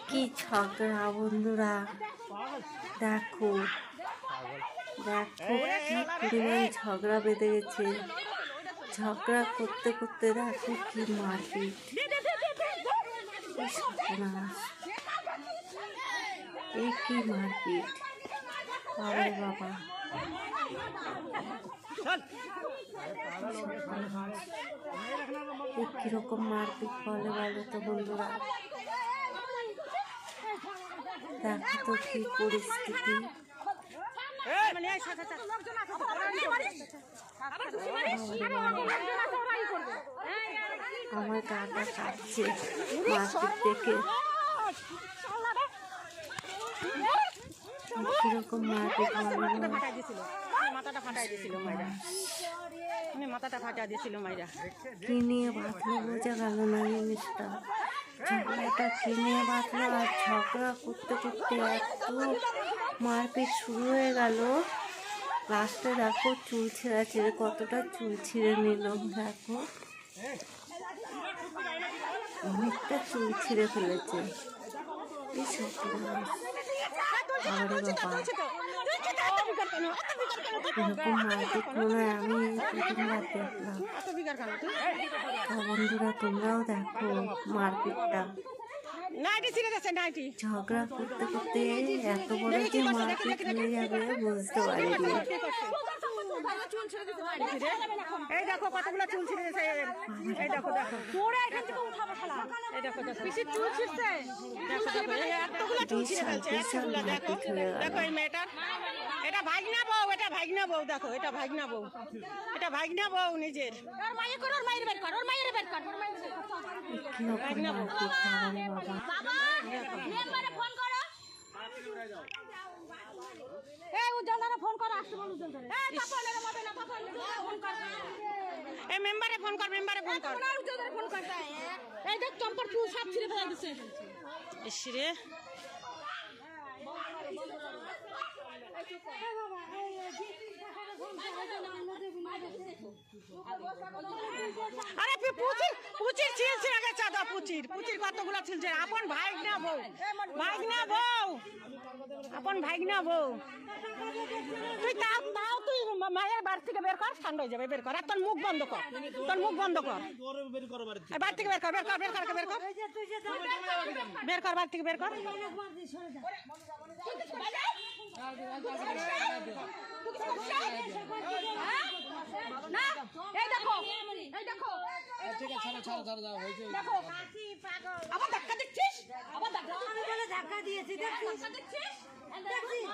কি ঝগড়া বন্ধুরা, দেখো দেখো কি পরিমাণ ঝগড়া বেঁধে গেছে। ঝগড়া করতে করতে দেখো কি মারপিট, কি মারপিট, বাবা বাবা। কিরকম মারপিট বলে বলো তো বন্ধুরা, দেখো তো কি পরিস্থিতি। আমার গাটা কাটছে মারপিট দেখে। কিরকম মারপিট মাথাটা ফাটাই দিয়েছিল মাইরা, মাথাটা ফাটা দিয়েছিল মাইরা। কি নিয়ে বাঁধলো বোঝা গেল না জিনিসটা। ঝগড়াটা কি নিয়ে বাঁধলো, আর ঝগড়া করতে করতে এত মারপিট শুরু হয়ে গেল। লাস্টে দেখো চুল ছেঁড়া ছেড়ে কতটা চুল ছিঁড়ে নিল, দেখো অনেকটা চুল ছিঁড়ে ফেলেছে। এই সর্বনাশ, আরে বাবা, এরকম মারপিট মনে হয় আমি প্রথমবার দেখলাম। বন্ধুরা তোমরাও দেখো মারপিটটা। ঝগড়া করতে করতে এত বড় যে মারপিট হয়ে যাবে বুঝতে পারিনি। এই দেখো কতগুলো চুল ছিঁড়ে গেছে। এই দেখো দেখো চুল ছিঁড়ছে, এতগুলো চুল ছিঁড়ে ফেলছে। দেখো দেখো এই মেয়েটার, এটা ভাগনা বউ, এটা ভাগনা বউ, দেখো এটা ভাগনা বউ, এটা ভাগনা বউ নিজের। মেম্বারে ফোন কর, মেম্বারে ফোন কর। এই দেখ চম্পর চুল সব ছিঁড়ে ফেলে দিচ্ছে। ইসরে আরে পুচির ছিল ছিল আগে চাঁদা, পুচির কতগুলো ছিল। আপন ভাগনা বউ, ভাগনা বউ, আপন ভাগনা বউ। তুই তাও তুই মায়ের বাড়ি থেকে বের কর, ঠান্ডা হয়ে যাবে। বের কর, আর তোর মুখ বন্ধ কর, তোর মুখ বন্ধ কর। বাড়ি থেকে বের কর, বের কর, বের কর, বের কর, বের কর, বাড়ি থেকে বের কর। না এই দেখো, এই দেখো, ঠিক আছে ছাড়ো ছাড়ো ছাড়ো হয়েছে। দেখো আবার ধাক্কা দিচ্ছিস, আবার ধাক্কা, আমি বলে ধাক্কা দিয়েছি, দেখছিস ধাক্কা দিচ্ছিস, দেখছিস